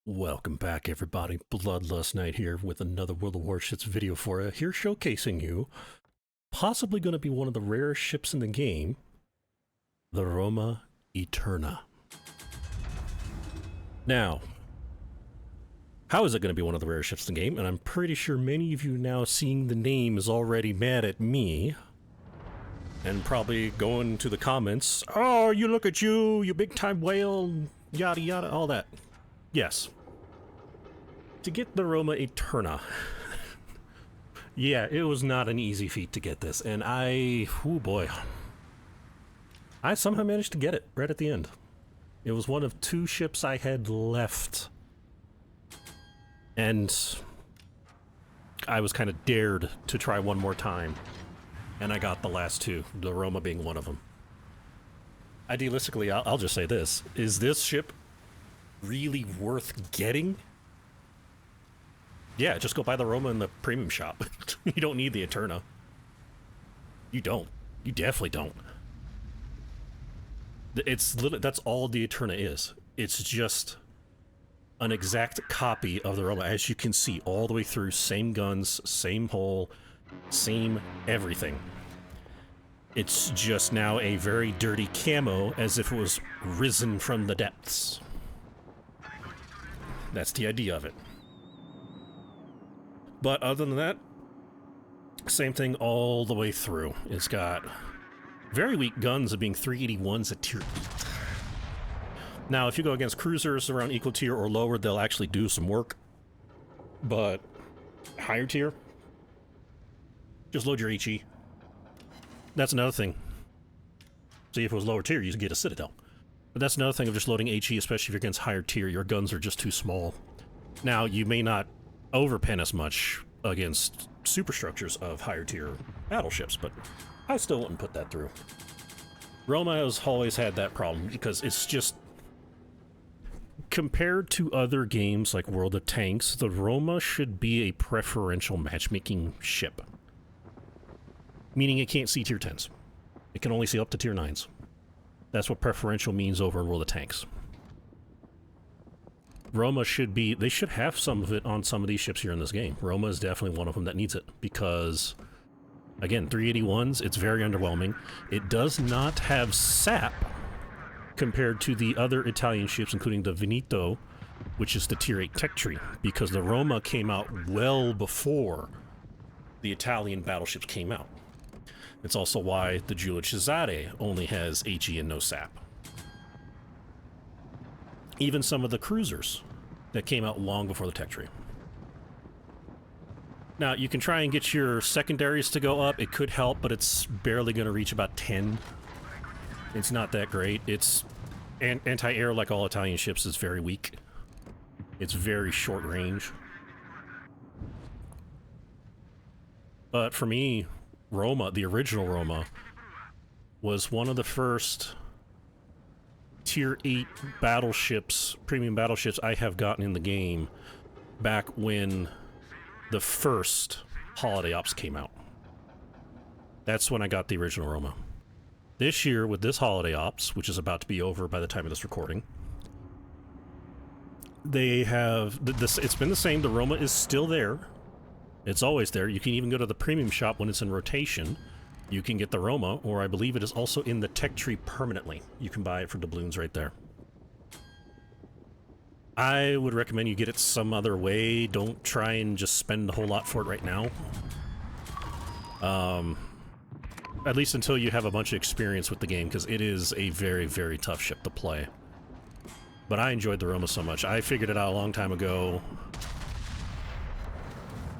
Welcome back, everybody. Bloodlust Night here with another World of Warships video for you. Here showcasing you, possibly going to be one of the rarest ships in the game, the Roma Eterna. Now, how is it going to be one of the rarest ships in the game? And I'm pretty sure many of you now seeing the name is already mad at me. And probably going to the comments, oh, you look at you, you big time whale, yada yada, all that. Yes. To get the Roma Eterna. Yeah, it was not an easy feat to get this, and oh boy. I somehow managed to get it right at the end. It was one of two ships I had left. And I was kind of dared to try one more time. And I got the last two, the Roma being one of them. Idealistically, I'll just say this. Is this ship really worth getting? Yeah, just go buy the Roma in the premium shop. You don't need the Eterna. You don't. You definitely don't. It's literally, that's all the Eterna is. It's just an exact copy of the Roma, as you can see, all the way through. Same guns, same hull, same everything. It's just now a very dirty camo, as if it was risen from the depths. That's the idea of it. But other than that, same thing all the way through. It's got very weak guns of being 381s at tier 8. Now, if you go against cruisers around equal tier or lower, they'll actually do some work. But higher tier, just load your HE. That's another thing. See, if it was lower tier, you get a Citadel. But that's another thing of just loading HE, especially if you're against higher tier. Your guns are just too small. Now, you may not overpen as much against superstructures of higher tier battleships, but I still wouldn't put that through. Roma has always had that problem because it's just, compared to other games like World of Tanks, the Roma should be a preferential matchmaking ship. Meaning it can't see tier 10s. It can only see up to tier 9s. That's what preferential means over in World of Tanks. Roma should be, they should have some of it on some of these ships here in this game. Roma is definitely one of them that needs it because, again, 381s, it's very underwhelming. It does not have SAP compared to the other Italian ships, including the Veneto, which is the tier 8 tech tree, because the Roma came out well before the Italian battleships came out. It's also why the Giulio Cesare only has HE and no SAP. Even some of the cruisers that came out long before the tech tree. Now, you can try and get your secondaries to go up. It could help, but it's barely going to reach about 10. It's not that great. It's anti-air, like all Italian ships, is very weak. It's very short range. But for me, Roma, the original Roma, was one of the first tier 8 battleships, premium battleships I have gotten in the game back when the first Holiday Ops came out. That's when I got the original Roma. This year, with this Holiday Ops, which is about to be over by the time of this recording, they have, it's been the same, the Roma is still there. It's always there. You can even go to the premium shop when it's in rotation. You can get the Roma, or I believe it is also in the tech tree permanently. You can buy it for doubloons right there. I would recommend you get it some other way. Don't try and just spend a whole lot for it right now. At least until you have a bunch of experience with the game, because it is a very, very tough ship to play. But I enjoyed the Roma so much. I figured it out a long time ago,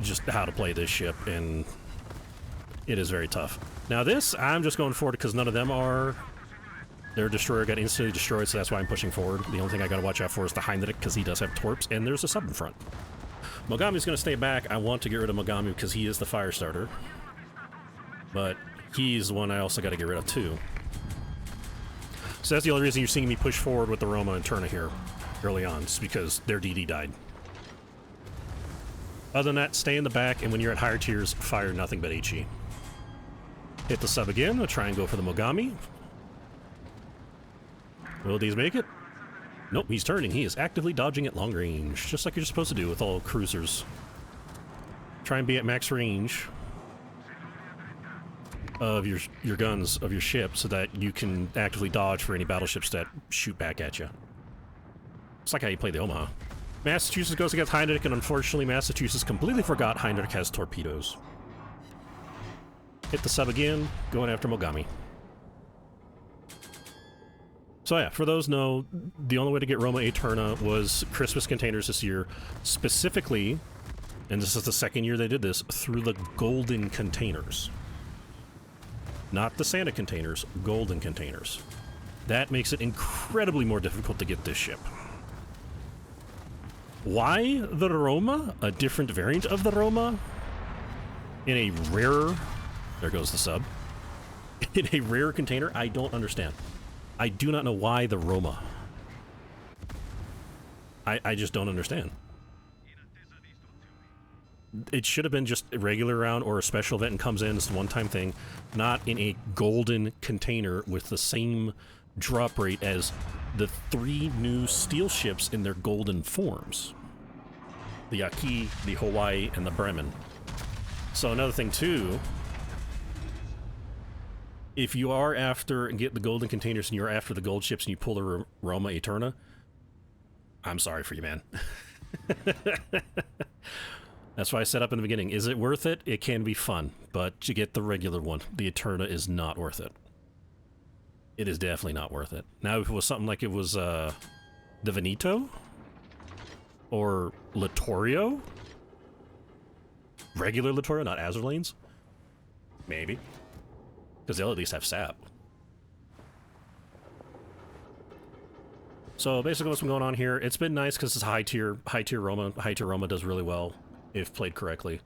just how to play this ship, and it is very tough. Now this, I'm just going forward because none of them are. Their destroyer got instantly destroyed, so that's why I'm pushing forward. The only thing I gotta watch out for is the Heinrich, because he does have torps, and there's a sub in front. Mogami's gonna stay back. I want to get rid of Mogami because he is the fire starter. But he's the one I also gotta get rid of too. So that's the only reason you're seeing me push forward with the Roma and Eterna here early on, is because their DD died. Other than that, stay in the back, and when you're at higher tiers, fire nothing but HE. Hit the sub again. I'll try and go for the Mogami. Will these make it? Nope, he's turning. He is actively dodging at long range, just like you're supposed to do with all cruisers. Try and be at max range of your guns, of your ship, so that you can actively dodge for any battleships that shoot back at you. It's like how you play the Omaha. Massachusetts goes against Heinrich, and unfortunately Massachusetts completely forgot Heinrich has torpedoes. Hit the sub again, going after Mogami. So yeah, for those know, the only way to get Roma Eterna was Christmas containers this year, specifically, and this is the second year they did this, through the golden containers. Not the Santa containers, golden containers. That makes it incredibly more difficult to get this ship. Why the Roma? A different variant of the Roma? In a rarer... There goes the sub. In a rare container? I don't understand. I do not know why the Roma. I just don't understand. It should have been just a regular round or a special event and comes in as a one-time thing, not in a golden container with the same drop rate as the 3 new steel ships in their golden forms. The Aki, the Hawaii, and the Bremen. So another thing too, if you are after and get the golden containers and you're after the gold ships and you pull the Roma Eterna, I'm sorry for you, man. That's why I said up in the beginning. Is it worth it? It can be fun, but to get the regular one, the Eterna is not worth it. It is definitely not worth it. Now, if it was something like it was the Veneto or Littorio, regular Littorio, not Azerlanes, maybe, because they'll at least have sap. So basically what's been going on here, it's been nice because it's high tier Roma. High tier Roma does really well if played correctly.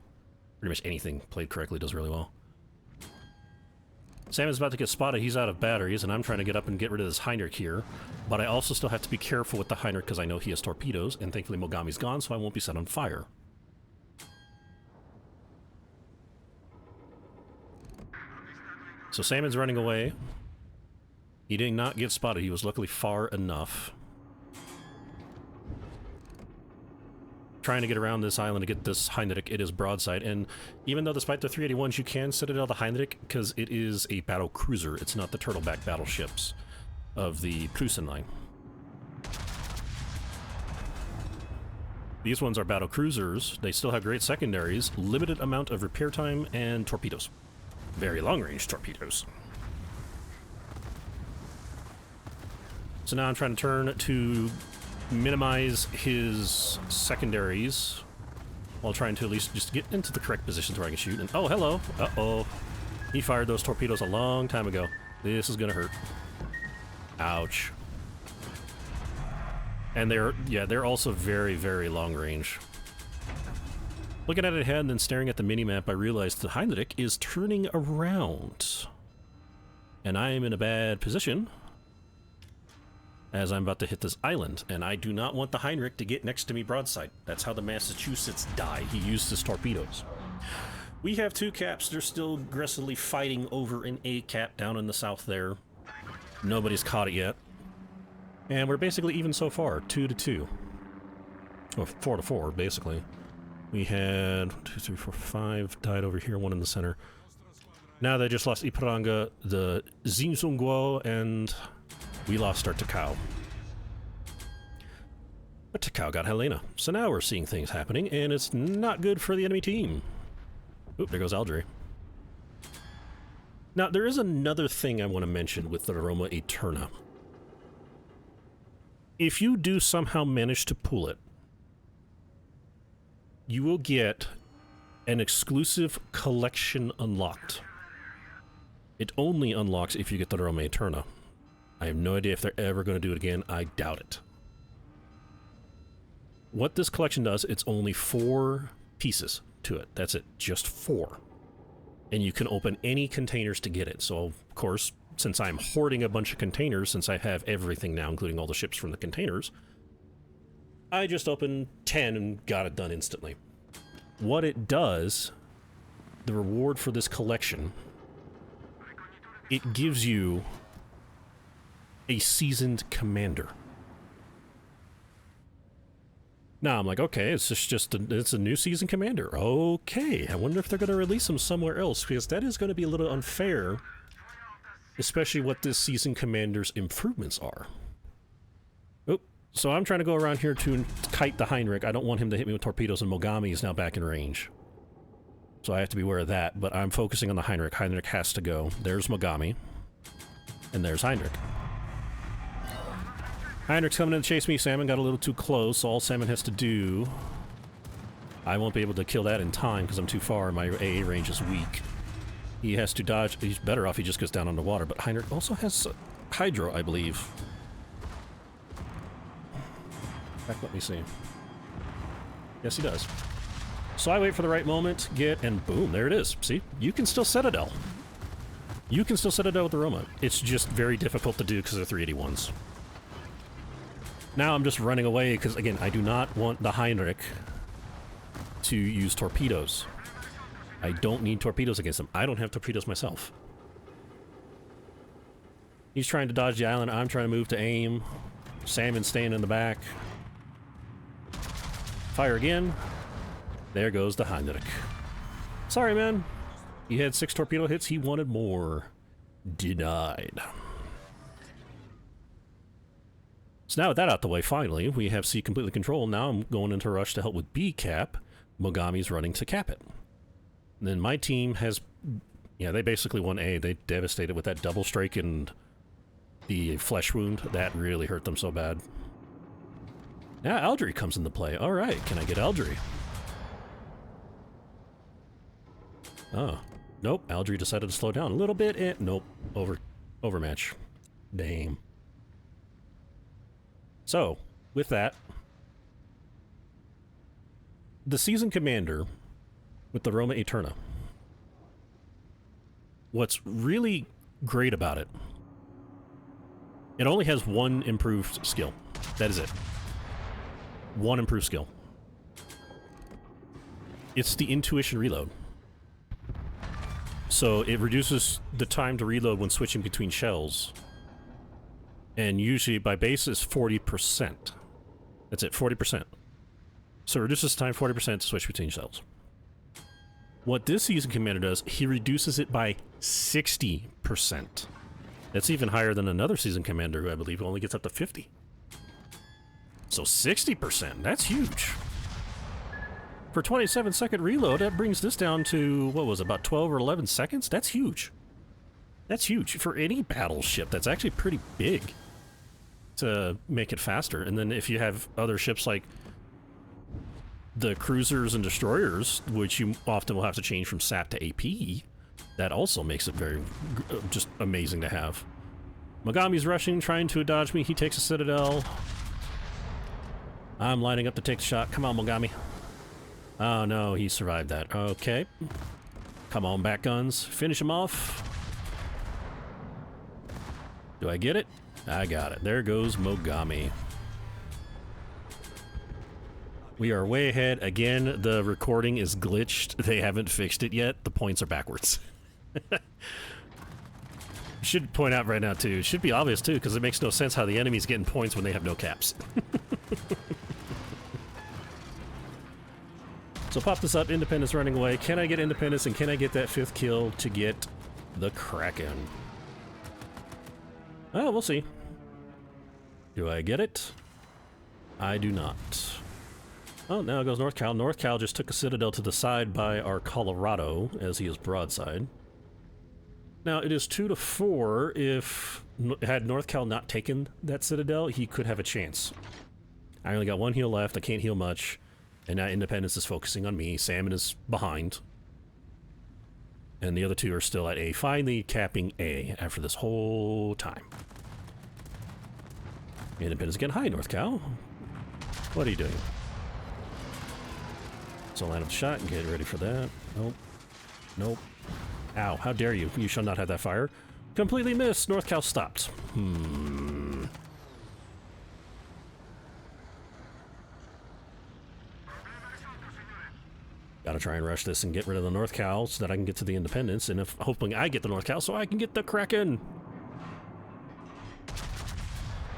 Pretty much anything played correctly does really well. Sam is about to get spotted. He's out of batteries, and I'm trying to get up and get rid of this Heinrich here. But I also still have to be careful with the Heinrich because I know he has torpedoes, and thankfully Mogami's gone, so I won't be set on fire. So Salmon's running away. He did not get spotted. He was luckily far enough. Trying to get around this island to get this Heinrich. It is broadside, and even though despite the 381s you can Citadel the Heinrich because it is a battle cruiser, it's not the turtleback battleships of the Prusen line. These ones are battle cruisers. They still have great secondaries, limited amount of repair time, and torpedoes. Very long-range torpedoes. So now I'm trying to turn to minimize his secondaries while trying to at least just get into the correct positions where I can shoot. And oh, hello. Uh-oh. He fired those torpedoes a long time ago. This is gonna hurt. Ouch. And they're also very, very long range. Looking at it ahead and then staring at the mini-map, I realized the Heinrich is turning around. And I am in a bad position as I'm about to hit this island, and I do not want the Heinrich to get next to me broadside. That's how the Massachusetts die. He used his torpedoes. We have 2 caps. They're still aggressively fighting over an A cap down in the south there. Nobody's caught it yet. And we're basically even so far, 2-2. Or 4-4, basically. We had 1, 2, 3, 4, 5 died over here, 1 in the center. Now they just lost Iparanga, the Zinzunguo, and we lost our Takao. But Takao got Helena. So now we're seeing things happening, and it's not good for the enemy team. Oop, there goes Aldrey. Now, there is another thing I want to mention with the Roma Eterna. If you do somehow manage to pull it, you will get an exclusive collection unlocked. It only unlocks if you get the Roma Eterna. I have no idea if they're ever going to do it again. I doubt it. What this collection does, it's only 4 pieces to it. That's it. Just 4. And you can open any containers to get it. So, of course, since I'm hoarding a bunch of containers, since I have everything now, including all the ships from the containers, I just opened 10 and got it done instantly. What it does, the reward for this collection, it gives you a seasoned commander. Now I'm like, okay, it's it's a new season commander. Okay, I wonder if they're going to release him somewhere else, because that is going to be a little unfair, especially what this season commander's improvements are. Oh, so I'm trying to go around here to kite the Heinrich. I don't want him to hit me with torpedoes, and Mogami is now back in range. So I have to be aware of that, but I'm focusing on the Heinrich. Heinrich has to go. There's Mogami, and there's Heinrich. Heinrich's coming in to chase me. Salmon got a little too close. All Salmon has to do... I won't be able to kill that in time because I'm too far and my AA range is weak. He has to dodge. He's better off he just goes down underwater, but Heinrich also has Hydro, I believe. Heck, let me see. Yes, he does. So I wait for the right moment, and boom, there it is. See? You can still Citadel. You can still Citadel with the Roma. It's just very difficult to do because they're 381s. Now I'm just running away because, again, I do not want the Heinrich to use torpedoes. I don't need torpedoes against him. I don't have torpedoes myself. He's trying to dodge the island. I'm trying to move to aim. Salmon's staying in the back. Fire again. There goes the Heinrich. Sorry, man. He had 6 torpedo hits. He wanted more. Denied. So now with that out the way, finally, we have C completely controlled. Now I'm going into a rush to help with B cap. Mogami's running to cap it. And then my team has... Yeah, they basically won A. They devastated with that double strike and the flesh wound. That really hurt them so bad. Now Aldry comes into play. Alright, can I get Aldry? Oh. Nope, Aldry decided to slow down a little bit and... Nope. Overmatch. Damn. So, with that, the season commander with the Roma Eterna. What's really great about it, it only has one improved skill. That is it. One improved skill. It's the intuition reload. So it reduces the time to reload when switching between shells. And usually by base is 40%. That's it, 40%. So it reduces time 40% to switch between shells. What this season commander does, he reduces it by 60%. That's even higher than another season commander who I believe only gets up to 50. So 60%, that's huge. For 27-second reload, that brings this down to, what was it, about 12 or 11 seconds? That's huge. That's huge. For any battleship, that's actually pretty big to make it faster. And then if you have other ships like the cruisers and destroyers, which you often will have to change from SAT to AP, that also makes it very just amazing to have. Mogami's rushing, trying to dodge me. He takes a Citadel. I'm lining up to take the shot. Come on, Mogami. Oh no, he survived that. Okay. Come on, back guns. Finish him off. Do I get it? I got it. There goes Mogami. We are way ahead. Again, the recording is glitched. They haven't fixed it yet. The points are backwards. Should point out right now, too. It should be obvious, too, because it makes no sense how the enemy's getting points when they have no caps. So pop this up. Independence running away. Can I get Independence, and can I get that 5th kill to get the Kraken? Oh, we'll see. Do I get it? I do not. Oh, now it goes North Cal. North Cal just took a Citadel to the side by our Colorado, as he is broadside. Now, it is 2-4. If had North Cal not taken that Citadel, he could have a chance. I only got 1 heal left. I can't heal much. And now Independence is focusing on me. Salmon is behind. And the other 2 are still at A. Finally capping A after this whole time. Independence again. Hi, North Cal. What are you doing? So line up the shot and get ready for that. Nope. Nope. Ow, how dare you. You shall not have that fire. Completely missed. North Cal stopped. Gotta try and rush this and get rid of the North Cal so that I can get to the Independence, and if hoping I get the North Cal so I can get the Kraken.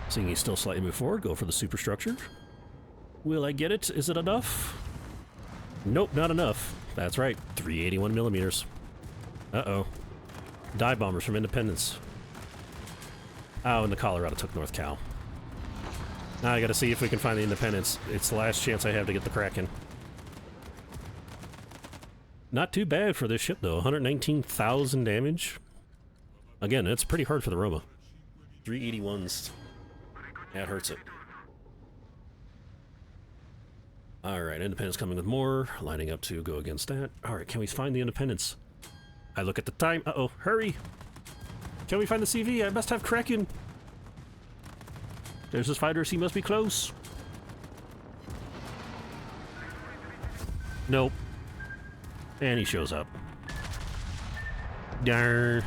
Seeing he's still slightly moved forward, go for the superstructure. Will I get it? Is it enough? Nope, not enough. That's right, 381 millimeters. Uh-oh. Dive bombers from Independence. Oh, and the Colorado took North Cal. Now I gotta see if we can find the Independence. It's the last chance I have to get the Kraken. Not too bad for this ship, though. 119,000 damage. Again, it's pretty hard for the Roma. 381s. That hurts it. Alright, Independence coming with more. Lining up to go against that. Alright, can we find the Independence? I look at the time. Uh-oh, hurry! Can we find the CV? I must have Kraken! There's his fighters, he must be close. Nope. And he shows up. Darn.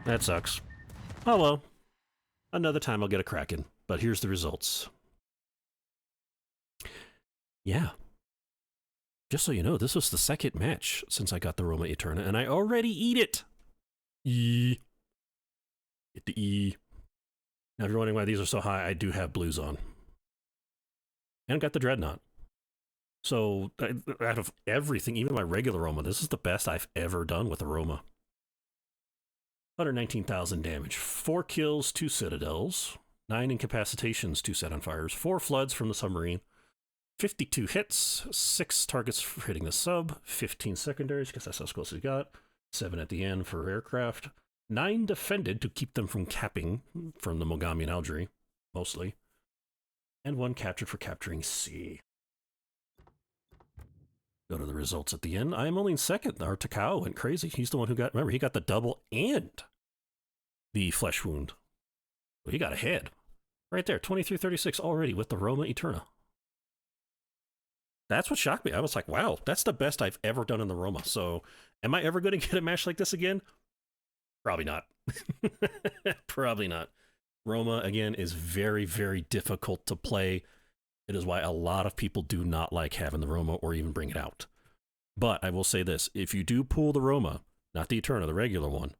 That sucks. Oh well. Another time I'll get a Kraken. But here's the results. Yeah. Just so you know, this was the second match since I got the Roma Eterna, and I already eat it! E. Get the E. Now if you're wondering why these are so high, I do have blues on. And got the Dreadnought. So, out of everything, even my regular Roma, this is the best I've ever done with a Roma. 119,000 damage. 4 kills, 2 citadels. 9 incapacitations, 2 set on fires. 4 floods from the submarine. 52 hits. 6 targets for hitting the sub. 15 secondaries, because that's how close we got. 7 at the end for aircraft. 9 defended to keep them from capping from the Mogami and Algerie, mostly. And 1 captured for capturing C. Go to the results at the end. I am only in second. Our Takao went crazy. He's the one who got, remember, he got the double and the flesh wound. Well, he got ahead. Right there, 23-36 already with the Roma Eterna. That's what shocked me. I was like, wow, that's the best I've ever done in the Roma. So, am I ever going to get a match like this again? Probably not. Probably not. Roma, again, is very, very difficult to play. It is why a lot of people do not like having the Roma or even bring it out. But I will say this, if you do pull the Roma, not the Eterna, the regular one,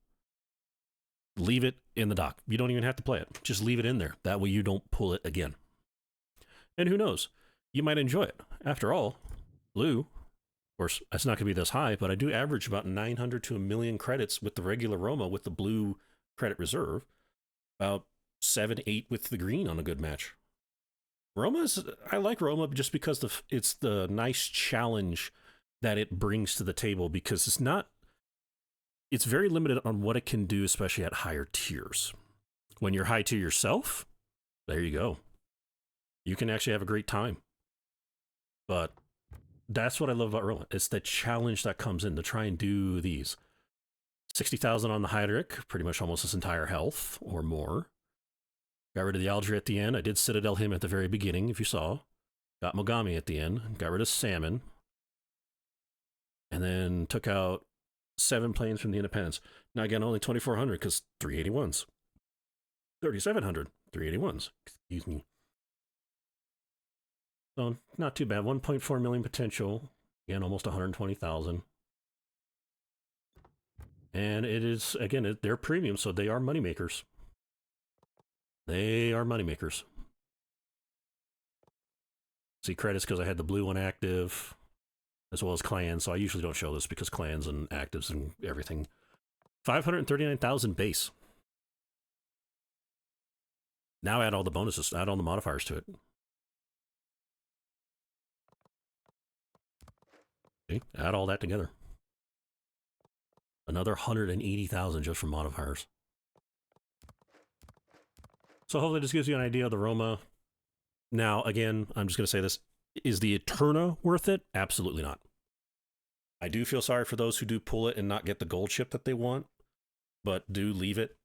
leave it in the dock. You don't even have to play it. Just leave it in there. That way you don't pull it again. And who knows? You might enjoy it. After all, blue, of course, it's not going to be this high, but I do average about 900 to 1 million credits with the regular Roma with the blue credit reserve. About 7, 8 with the green on a good match. I like Roma just because it's the nice challenge that it brings to the table, because it's very limited on what it can do, especially at higher tiers. When you're high tier yourself, there you go. You can actually have a great time. But that's what I love about Roma. It's the challenge that comes in to try and do these. 60,000 on the Hydric, pretty much almost his entire health or more. Got rid of the Algerie at the end. I did Citadel him at the very beginning, if you saw. Got Mogami at the end. Got rid of Salmon. And then took out 7 planes from the Independence. Now again, only 2,400 because 381s. 3,700. 381s. Excuse me. So, not too bad. 1.4 million potential. Again, almost 120,000. And it is, again, they're premium, so they are moneymakers. They are moneymakers. See, credits because I had the blue one active, as well as clans, so I usually don't show this because clans and actives and everything. 539,000 base. Now add all the bonuses, add all the modifiers to it. See, add all that together. Another 180,000 just from modifiers. So hopefully this gives you an idea of the Roma. Now, again, I'm just going to say this. Is the Eterna worth it? Absolutely not. I do feel sorry for those who do pull it and not get the gold chip that they want. But do leave it.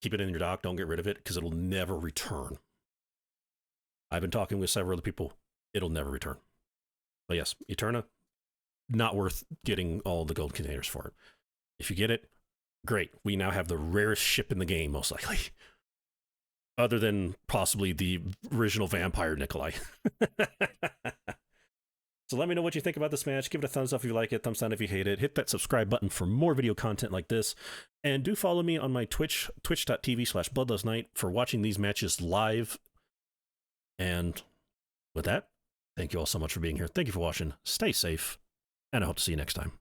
Keep it in your dock. Don't get rid of it because it'll never return. I've been talking with several other people. It'll never return. But yes, Eterna, not worth getting all the gold containers for it. If you get it, great. We now have the rarest ship in the game, most likely. Other than possibly the original Vampire Nikolai. So let me know what you think about this match. Give it a thumbs up if you like it, thumbs down if you hate it. Hit that subscribe button for more video content like this. And do follow me on my Twitch, twitch.tv/bloodlustknight for watching these matches live And with that, thank you all so much for being here. Thank you for watching. Stay safe, and I hope to see you next time.